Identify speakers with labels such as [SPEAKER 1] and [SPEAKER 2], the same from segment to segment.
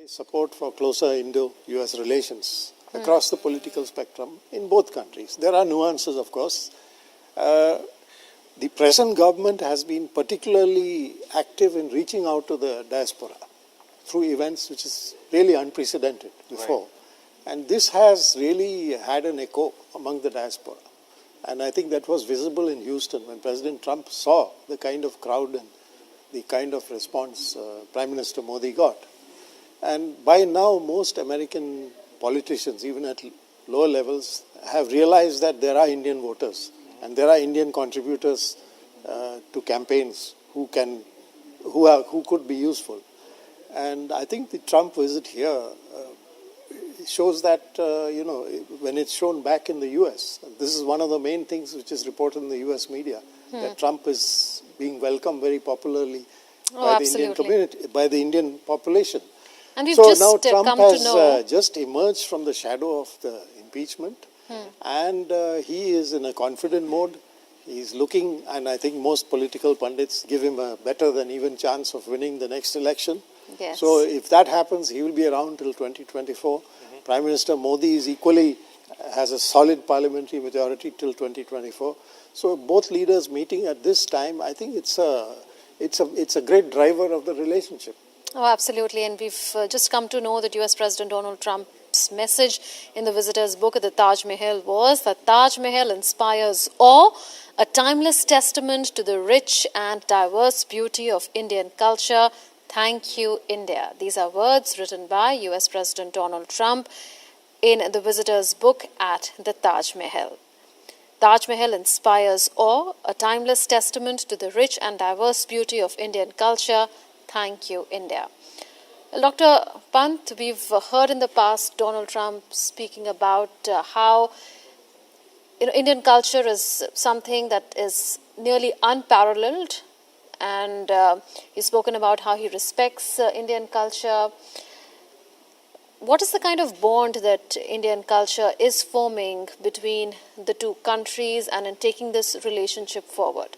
[SPEAKER 1] Support for closer Indo-US relations across the political spectrum in both countries. There are nuances, of course. The present government has been particularly active in reaching out to the diaspora through events which is really unprecedented before. Right. And this has really had an echo among the diaspora. And I think that was visible in Houston when President Trump saw the kind of crowd and the kind of response Prime Minister Modi got. And by now, most American politicians, even at lower levels, have realized that there are Indian voters and there are Indian contributors to campaigns who could be useful. And I think the Trump visit here shows that, when it's shown back in the US, this is one of the main things which is reported in the US media, that Trump is being welcomed very popularly by the Indian community, by the Indian population.
[SPEAKER 2] And
[SPEAKER 1] so now Trump has just emerged from the shadow of the impeachment and he is in a confident mode. He's looking, and I think most political pundits give him a better than even chance of winning the next election.
[SPEAKER 2] Yes.
[SPEAKER 1] So if that happens, he will be around till 2024. Prime Minister Modi is equally, has a solid parliamentary majority till 2024. So both leaders meeting at this time, I think it's a great driver of the relationship.
[SPEAKER 2] Oh, absolutely. And we've just come to know that US President Donald Trump's message in the visitor's book at the Taj Mahal was that Taj Mahal inspires awe, a timeless testament to the rich and diverse beauty of Indian culture. Thank you, India. These are words written by US President Donald Trump in the visitor's book at the Taj Mahal. Taj Mahal inspires awe, a timeless testament to the rich and diverse beauty of Indian culture. Thank you, India. Dr. Pant, we've heard in the past Donald Trump speaking about how Indian culture is something that is nearly unparalleled, and he's spoken about how he respects Indian culture. What is the kind of bond that Indian culture is forming between the two countries and in taking this relationship forward?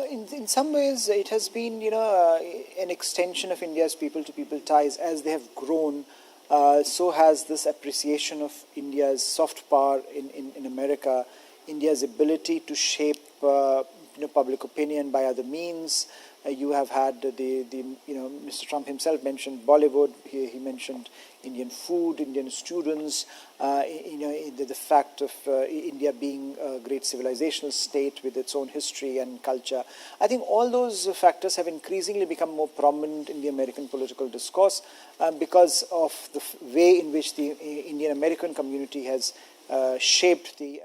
[SPEAKER 3] In some ways, it has been, an extension of India's people-to-people ties. As they have grown, so has this appreciation of India's soft power in America, India's ability to shape, public opinion by other means. You have had Mr. Trump himself mentioned Bollywood. He mentioned Indian food, Indian students. The fact of India being a great civilizational state with its own history and culture. I think all those factors have increasingly become more prominent in the American political discourse because of the way in which the Indian American community has shaped the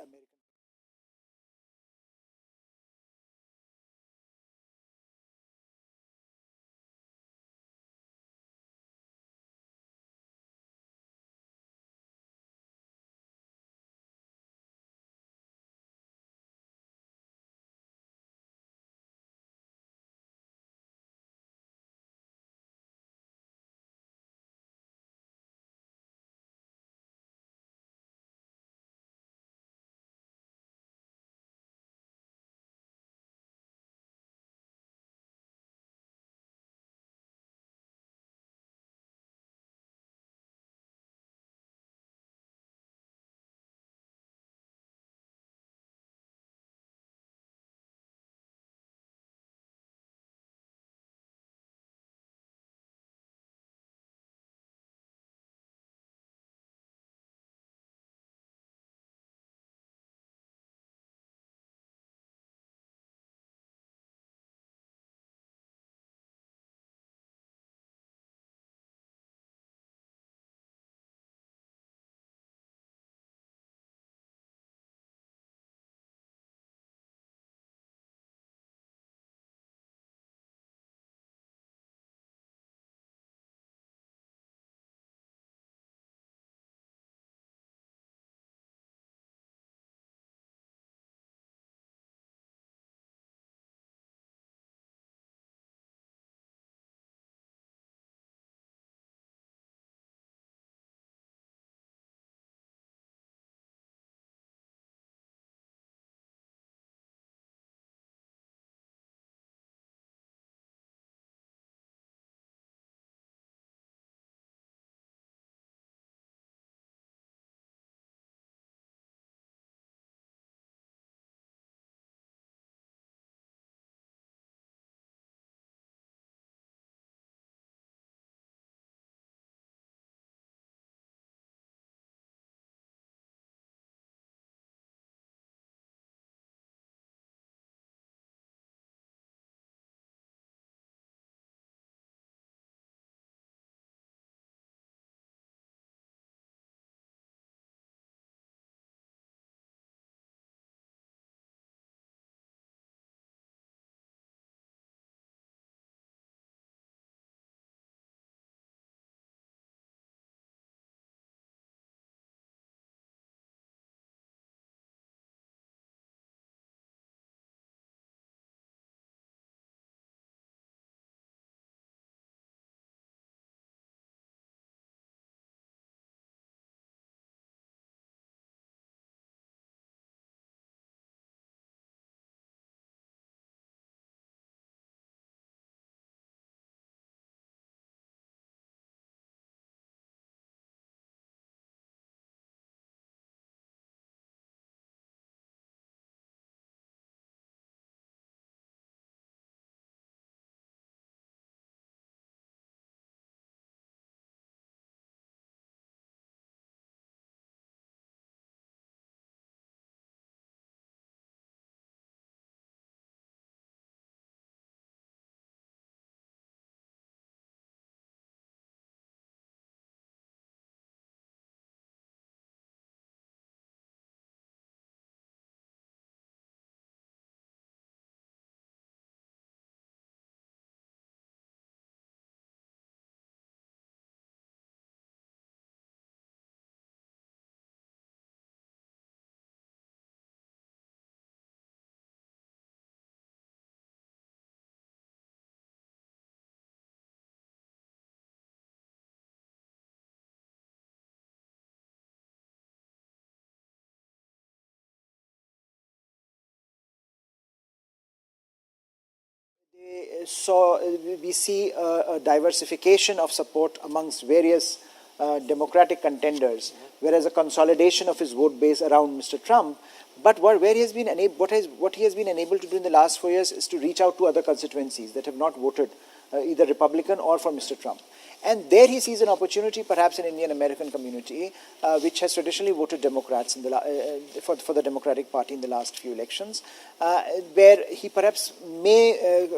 [SPEAKER 3] So we see a diversification of support amongst various democratic contenders, whereas a consolidation of his vote base around Mr. Trump. But where he has been what he has been enabled to do in the last 4 years is to reach out to other constituencies that have not voted either Republican or for Mr. Trump. And there he sees an opportunity, perhaps in Indian American community, which has traditionally voted Democrats in the, for the Democratic Party in the last few elections, where he perhaps may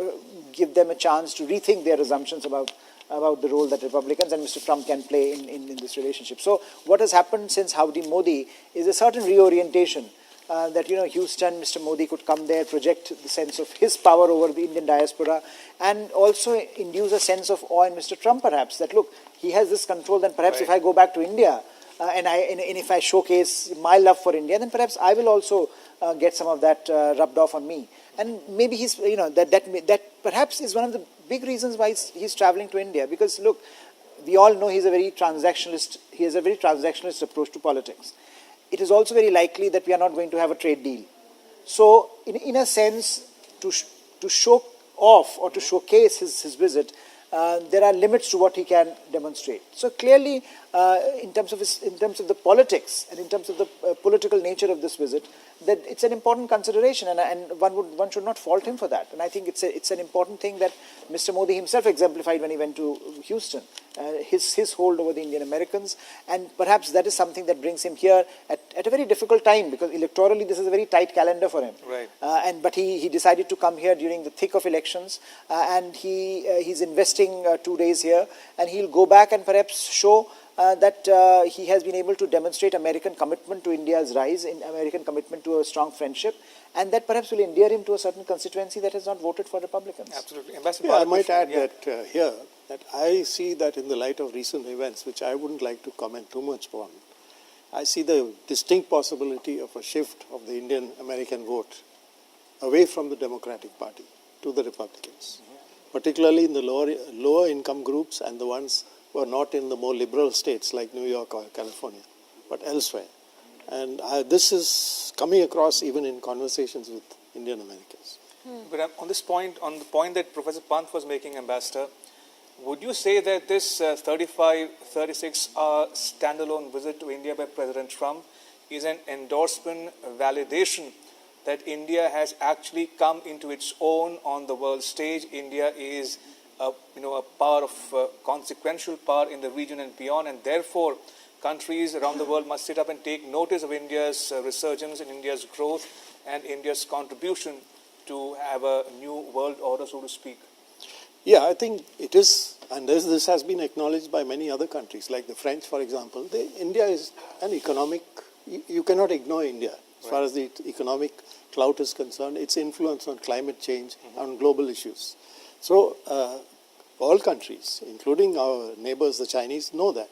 [SPEAKER 3] give them a chance to rethink their assumptions about the role that Republicans and Mr. Trump can play in this relationship. So what has happened since Howdy Modi is a certain reorientation. That Houston, Mr. Modi could come there, project the sense of his power over the Indian diaspora, and also induce a sense of awe in Mr. Trump, perhaps, that look, he has this control, then perhaps if I go back to India and if I showcase my love for India, then perhaps I will also get some of that rubbed off on me. And maybe he's, that perhaps is one of the big reasons why he's traveling to India, because look, we all know he has a very transactionalist approach to politics. It is also very likely that we are not going to have a trade deal. So, in a sense, to show off or to showcase his visit, there are limits to what he can demonstrate. So clearly, in terms of the politics and in terms of the political nature of this visit, that it's an important consideration, and one should not fault him for that. And I think it's an important thing that Mr. Modi himself exemplified when he went to Houston, his hold over the Indian Americans, and perhaps that is something that brings him here at a very difficult time, because electorally this is a very tight calendar for him.
[SPEAKER 4] Right.
[SPEAKER 3] But he decided to come here during the thick of elections, and he's investing 2 days here, and he'll go back and perhaps show that he has been able to demonstrate American commitment to India's rise, in American commitment to a strong friendship, and that perhaps will endear him to a certain constituency that has not voted for Republicans.
[SPEAKER 4] Absolutely. Ambassador,
[SPEAKER 1] I might add that here, that I see that in the light of recent events, which I wouldn't like to comment too much on, I see the distinct possibility of a shift of the Indian American vote away from the Democratic Party to the Republicans, particularly in the lower income groups and the ones who are not in the more liberal states like New York or California, but elsewhere. And this is coming across even in conversations with Indian Americans.
[SPEAKER 4] But on this point, on the point that Professor Pant was making, Ambassador, would you say that this 36-hour standalone visit to India by President Trump is an endorsement, a validation that India has actually come into its own on the world stage? India is a power of consequential power in the region and beyond, and therefore countries around the world must sit up and take notice of India's resurgence and India's growth and India's contribution to have a new world order, so to speak.
[SPEAKER 1] Yeah, I think it is, and this has been acknowledged by many other countries, like the French, for example. India is an economic, you cannot ignore India as far as the economic clout is concerned, its influence on climate change, on global issues. So all countries, including our neighbors, the Chinese, know that.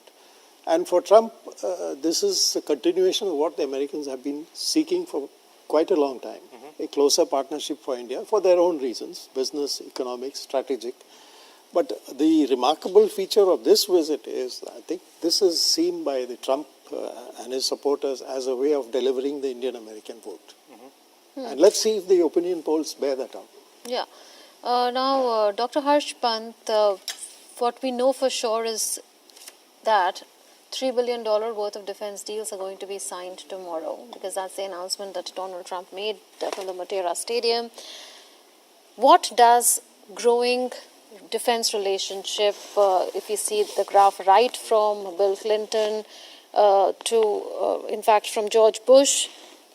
[SPEAKER 1] And for Trump, this is a continuation of what the Americans have been seeking for quite a long time, a closer partnership for India for their own reasons, business, economic, strategic. But the remarkable feature of this visit is, I think this is seen by the Trump and his supporters as a way of delivering the Indian American vote. And let's see if the opinion polls bear that out.
[SPEAKER 2] Yeah. Now, Dr. Harsh Pant, what we know for sure is that $3 billion worth of defense deals are going to be signed tomorrow, because that's the announcement that Donald Trump made from the Motera Stadium. What does growing defense relationship, if you see the graph right from Bill Clinton to, in fact, from George Bush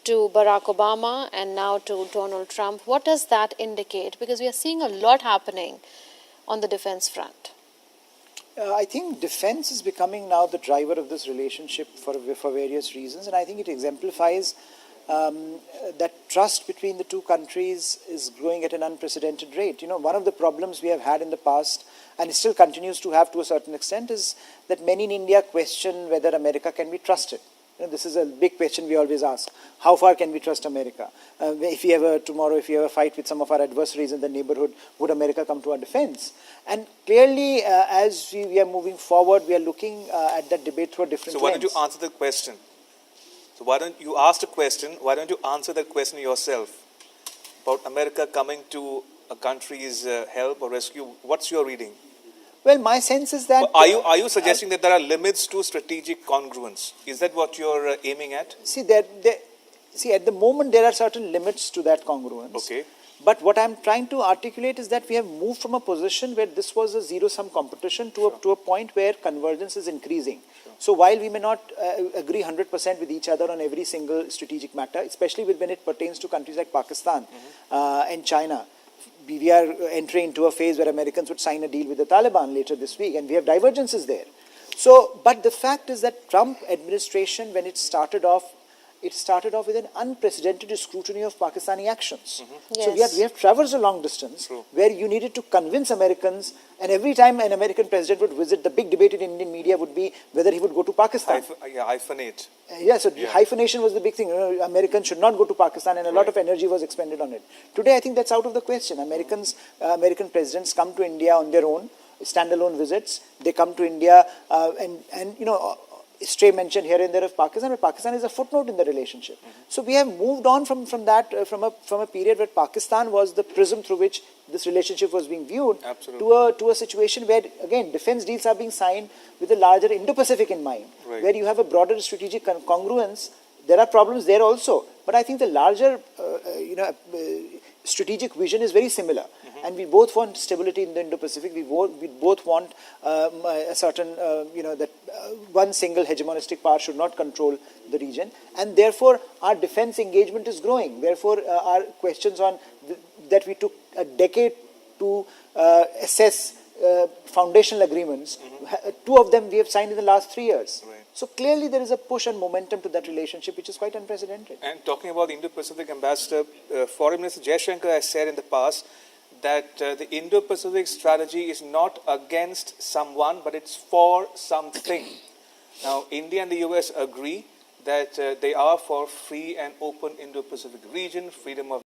[SPEAKER 2] to Barack Obama and now to Donald Trump, what does that indicate? Because we are seeing a lot happening on the defense front.
[SPEAKER 3] I think defense is becoming now the driver of this relationship for various reasons, and I think it exemplifies that trust between the two countries is growing at an unprecedented rate. One of the problems we have had in the past, and it still continues to have to a certain extent, is that many in India question whether America can be trusted. This is a big question we always ask. How far can we trust America? If we ever fight with some of our adversaries in the neighborhood, would America come to our defense? And clearly, as we are moving forward, we are looking at that debate through a different lens.
[SPEAKER 4] So why don't you answer the question? So why don't you ask a question? Why don't you answer that question yourself about America coming to a country's help or rescue. What's your reading?
[SPEAKER 3] Well, my sense is that...
[SPEAKER 4] Are you suggesting that there are limits to strategic congruence? Is that what you're aiming at?
[SPEAKER 3] See, at the moment there are certain limits to that congruence.
[SPEAKER 4] Okay.
[SPEAKER 3] But what I'm trying to articulate is that we have moved from a position where this was a zero-sum competition to a point where convergence is increasing. So while we may not agree 100% with each other on every single strategic matter, especially when it pertains to countries like Pakistan and China, we are entering into a phase where Americans would sign a deal with the Taliban later this week, and we have divergences there. So, but the fact is that Trump administration, when it started off with an unprecedented scrutiny of Pakistani actions. So we have traversed a long distance where you needed to convince Americans, and every time an American president would visit, the big debate in Indian media would be whether he would go to Pakistan.
[SPEAKER 4] Hyphenate.
[SPEAKER 3] So hyphenation was the big thing. Americans should not go to Pakistan, and a lot of energy was expended on it. Today, I think that's out of the question. American presidents come to India on their own, standalone visits. They come to India and stray mention here and there of Pakistan, but Pakistan is a footnote in the relationship. So we have moved on from a period where Pakistan was the prism through which this relationship was being viewed to a situation where, again, defense deals are being signed with a larger Indo-Pacific in mind, where you have a broader strategic congruence. There are problems there also, but I think the larger strategic vision is very similar. And we both want stability in the Indo-Pacific. We both want a certain, that one single hegemonistic power should not control the region. And therefore, our defense engagement is growing. Therefore, our questions on that we took a decade to assess foundational agreements, two of them we have signed in the last 3 years. So clearly there is a push and momentum to that relationship, which is quite unprecedented.
[SPEAKER 4] And talking about the Indo-Pacific, Ambassador, Foreign Minister Jaishankar has said in the past that the Indo-Pacific strategy is not against someone, but it's for something. Now, India and the US agree that they are for free and open Indo-Pacific region, freedom of